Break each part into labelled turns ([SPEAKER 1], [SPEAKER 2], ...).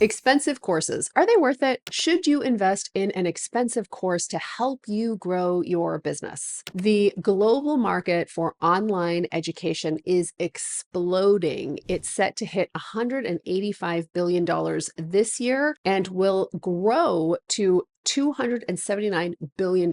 [SPEAKER 1] Expensive courses. Are they worth it? Should you invest in an expensive course to help you grow your business? The global market for online education is exploding. It's set to hit $185 billion this year and will grow to $279 billion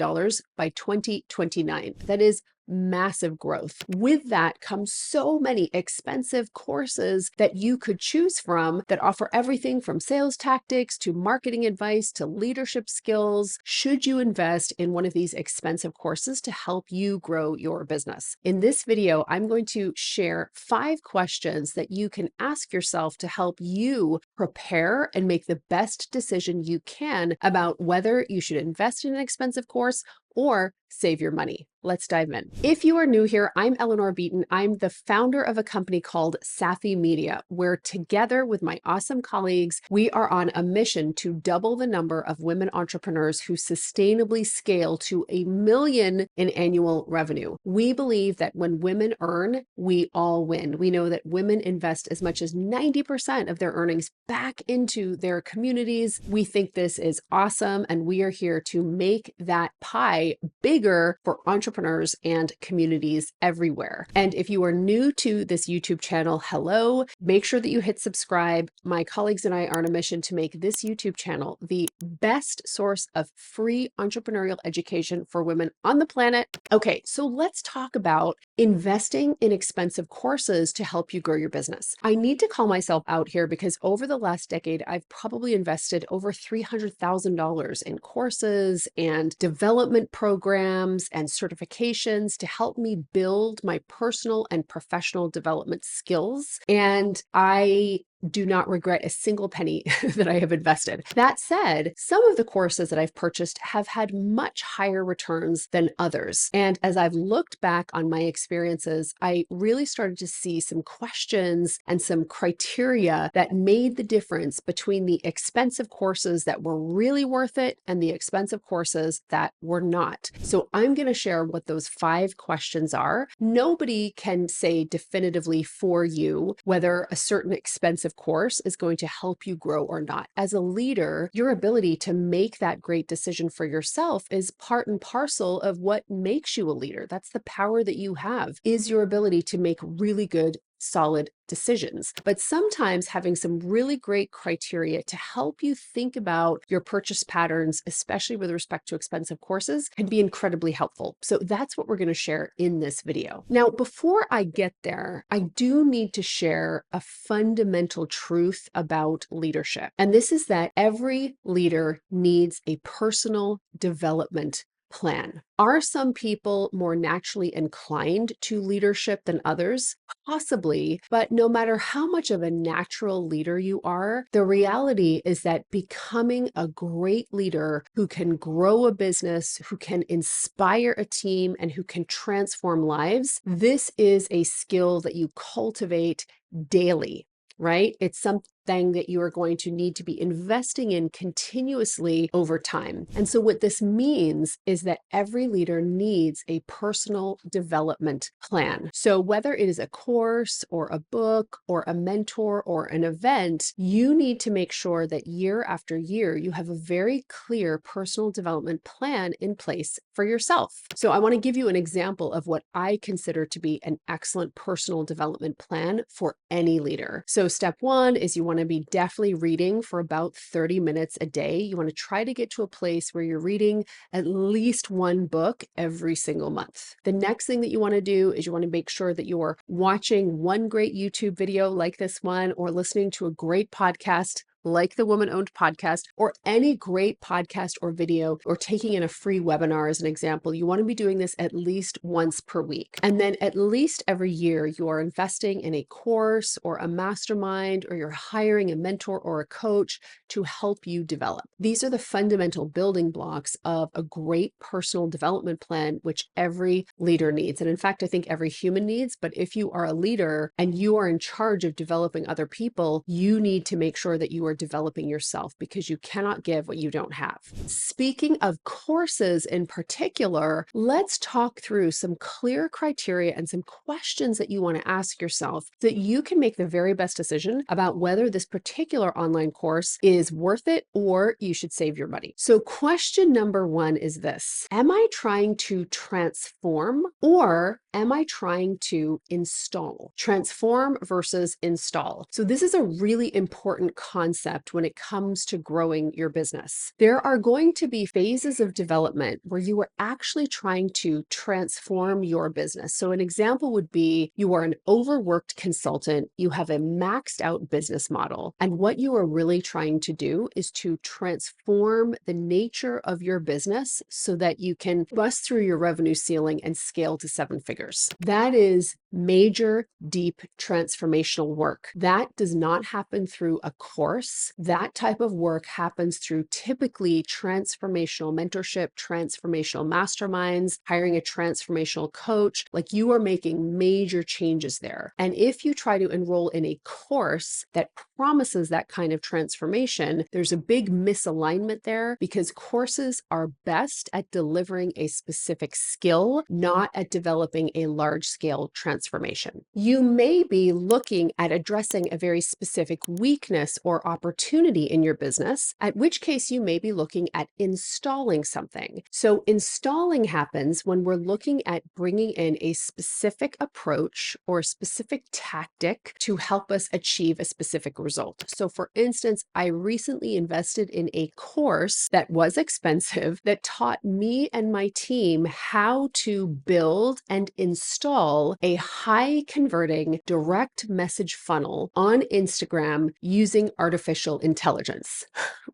[SPEAKER 1] by 2029. That is massive growth. With that comes so many expensive courses that you could choose from that offer everything from sales tactics to marketing advice to leadership skills. Should you invest in one of these expensive courses to help you grow your business? In this video, I'm going to share 5 questions that you can ask yourself to help you prepare and make the best decision you can about whether you should invest in an expensive course or save your money. Let's dive in. If you are new here, I'm Eleanor Beaton. I'm the founder of a company called Safi Media, where together with my awesome colleagues, we are on a mission to double the number of women entrepreneurs who sustainably scale to $1 million in annual revenue. We believe that when women earn, we all win. We know that women invest as much as 90% of their earnings back into their communities. We think this is awesome, and we are here to make that pie bigger for entrepreneurs and communities everywhere. And if you are new to this YouTube channel, hello, make sure that you hit subscribe. My colleagues and I are on a mission to make this YouTube channel the best source of free entrepreneurial education for women on the planet. Okay, so let's talk about investing in expensive courses to help you grow your business. I need to call myself out here because over the last decade, I've probably invested over $300,000 in courses and development programs and certifications to help me build my personal and professional development skills. And I do not regret a single penny that I have invested. That said, some of the courses that I've purchased have had much higher returns than others. And as I've looked back on my experiences, I really started to see some questions and some criteria that made the difference between the expensive courses that were really worth it and the expensive courses that were not. So I'm going to share what those 5 questions are. Nobody can say definitively for you whether a certain expensive course is going to help you grow or not. As a leader, your ability to make that great decision for yourself is part and parcel of what makes you a leader. That's the power that you have, is your ability to make really good, solid decisions. But sometimes having some really great criteria to help you think about your purchase patterns, especially with respect to expensive courses, can be incredibly helpful. So that's what we're going to share in this video. Now, before I get there, I do need to share a fundamental truth about leadership. And this is that every leader needs a personal development plan. Are some people more naturally inclined to leadership than others? Possibly, but no matter how much of a natural leader you are, the reality is that becoming a great leader who can grow a business, who can inspire a team, and who can transform lives, this is a skill that you cultivate daily. Right? It's something that you are going to need to be investing in continuously over time. And so what this means is that every leader needs a personal development plan. So whether it is a course or a book or a mentor or an event, you need to make sure that year after year, you have a very clear personal development plan in place for yourself. So I want to give you an example of what I consider to be an excellent personal development plan for any leader. So step 1 is you want to be definitely reading for about 30 minutes a day. You want to try to get to a place where you're reading at least 1 book every single month. The next thing that you want to do is you want to make sure that you are watching one great YouTube video like this one, or listening to a great podcast like the Woman-Owned Podcast, or any great podcast or video, or taking in a free webinar as an example. You want to be doing this at least once per week. And then at least every year, you are investing in a course or a mastermind, or you're hiring a mentor or a coach to help you develop. These are the fundamental building blocks of a great personal development plan, which every leader needs. And in fact, I think every human needs, but if you are a leader and you are in charge of developing other people, you need to make sure that you are developing yourself because you cannot give what you don't have. Speaking of courses in particular, let's talk through some clear criteria and some questions that you want to ask yourself so that you can make the very best decision about whether this particular online course is worth it or you should save your money. So question number one is this: am I trying to transform or am I trying to install? Transform versus install. So this is a really important concept when it comes to growing your business. There are going to be phases of development where you are actually trying to transform your business. So an example would be you are an overworked consultant, you have a maxed out business model, and what you are really trying to do is to transform the nature of your business so that you can bust through your revenue ceiling and scale to 7 figures. That is major, deep, transformational work. That does not happen through a course. That type of work happens through typically transformational mentorship, transformational masterminds, hiring a transformational coach. Like, you are making major changes there. And if you try to enroll in a course that promises that kind of transformation, there's a big misalignment there, because courses are best at delivering a specific skill, not at developing a large scale transformation. You may be looking at addressing a very specific weakness or opportunity in your business, at which case you may be looking at installing something. So installing happens when we're looking at bringing in a specific approach or a specific tactic to help us achieve a specific result. So for instance, I recently invested in a course that was expensive that taught me and my team how to build and install a high converting direct message funnel on Instagram using artificial intelligence,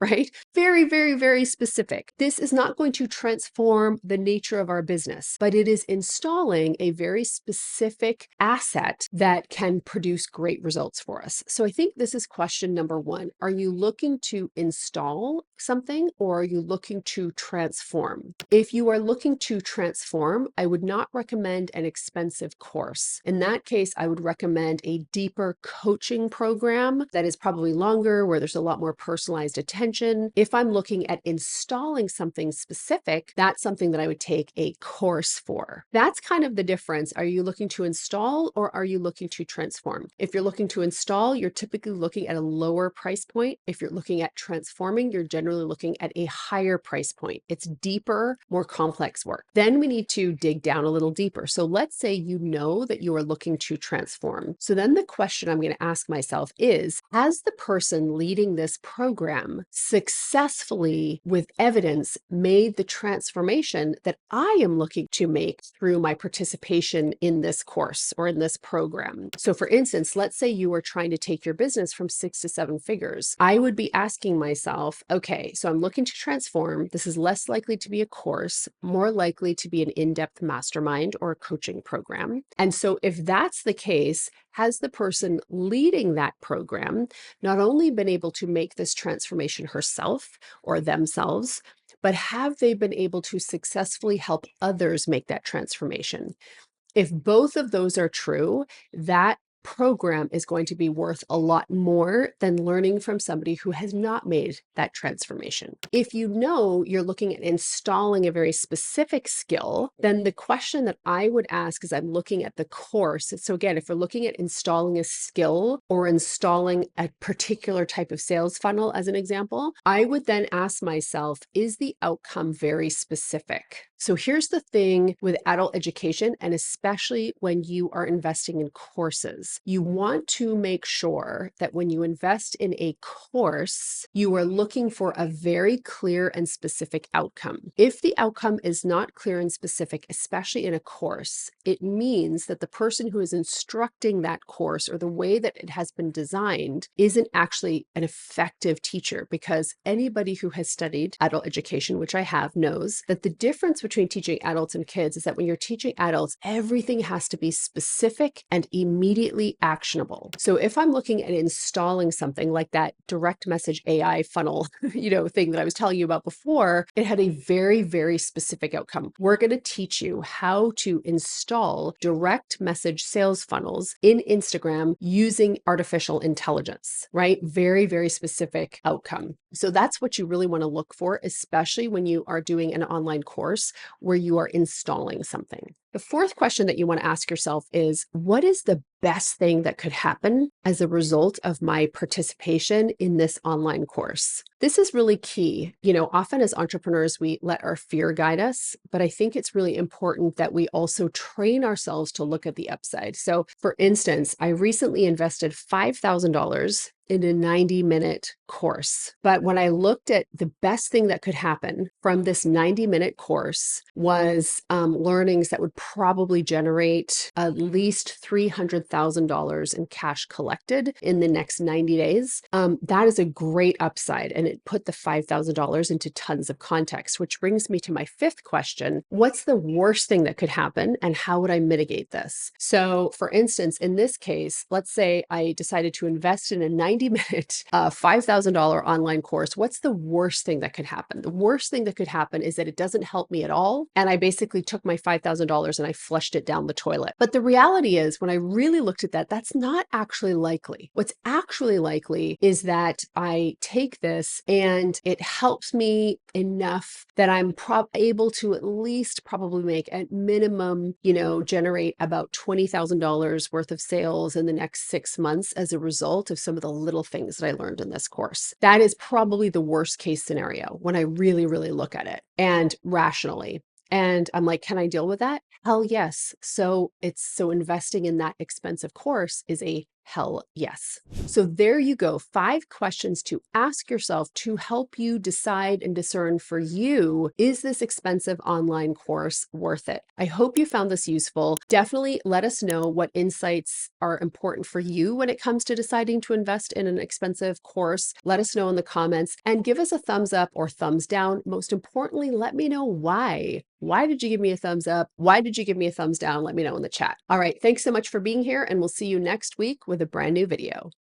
[SPEAKER 1] right? Very, very, very specific. This is not going to transform the nature of our business, but it is installing a very specific asset that can produce great results for us. So I think this is question number one. Are you looking to install something or are you looking to transform? If you are looking to transform, I would not recommend an expensive course. In that case, I would recommend a deeper coaching program that is probably longer, where there's a lot more personalized attention. If I'm looking at installing something specific, that's something that I would take a course for. That's kind of the difference. Are you looking to install or are you looking to transform? If you're looking to install, you're typically looking at a lower price point. If you're looking at transforming, you're generally looking at a higher price point. It's deeper, more complex work. Then we need to dig down a little deeper. So let's say you know that you are looking to transform. So then the question I'm going to ask myself is, has the person leading this program successfully, with evidence, made the transformation that I am looking to make through my participation in this course or in this program? So for instance, let's say you are trying to take your business from 6 to 7 figures. I would be asking myself, okay, so I'm looking to transform. This is less likely to be a course, more likely to be an in-depth mastermind or a coaching program. And so if that's the case, has the person leading that program not only been able to make this transformation herself or themselves, but have they been able to successfully help others make that transformation? If both of those are true, that program is going to be worth a lot more than learning from somebody who has not made that transformation. If you know you're looking at installing a very specific skill, then the question that I would ask is, I'm looking at the course. So again, if we're looking at installing a skill or installing a particular type of sales funnel, as an example, I would then ask myself, is the outcome very specific? So here's the thing with adult education, and especially when you are investing in courses, you want to make sure that when you invest in a course, you are looking for a very clear and specific outcome. If the outcome is not clear and specific, especially in a course, it means that the person who is instructing that course or the way that it has been designed isn't actually an effective teacher, because anybody who has studied adult education, which I have, knows that the difference between teaching adults and kids is that when you're teaching adults, everything has to be specific and immediately immediately actionable. So if I'm looking at installing something like that direct message AI funnel, thing that I was telling you about before, it had a very, very specific outcome. We're going to teach you how to install direct message sales funnels in Instagram using artificial intelligence, right? Very, very specific outcome. So that's what you really want to look for, especially when you are doing an online course where you are installing something. The fourth question that you want to ask yourself is, what is the best thing that could happen as a result of my participation in this online course? This is really key. Often as entrepreneurs, we let our fear guide us, but I think it's really important that we also train ourselves to look at the upside. So for instance, I recently invested $5,000 in a 90-minute course. But when I looked at the best thing that could happen from this 90-minute course was learnings that would probably generate at least $300,000 in cash collected in the next 90 days. That is a great upside, and it put the $5,000 into tons of context, which brings me to my fifth question. What's the worst thing that could happen, and how would I mitigate this? So for instance, in this case, let's say I decided to invest in a 90-minute, $5,000 online course. What's the worst thing that could happen? The worst thing that could happen is that it doesn't help me at all. And I basically took my $5,000 and I flushed it down the toilet. But the reality is, when I really looked at that, that's not actually likely. What's actually likely is that I take this and it helps me enough that I'm able to at least probably make at minimum, generate about $20,000 worth of sales in the next 6 months as a result of some of the little things that I learned in this course. That is probably the worst case scenario when I really, really look at it and rationally. And I'm like, can I deal with that? Hell yes. So investing in that expensive course is a hell yes. So there you go. 5 questions to ask yourself to help you decide and discern for you, is this expensive online course worth it? I hope you found this useful. Definitely let us know what insights are important for you when it comes to deciding to invest in an expensive course. Let us know in the comments and give us a thumbs up or thumbs down. Most importantly, let me know why. Why did you give me a thumbs up? Why did you give me a thumbs down? Let me know in the chat. All right. Thanks so much for being here, and we'll see you next week with a brand new video.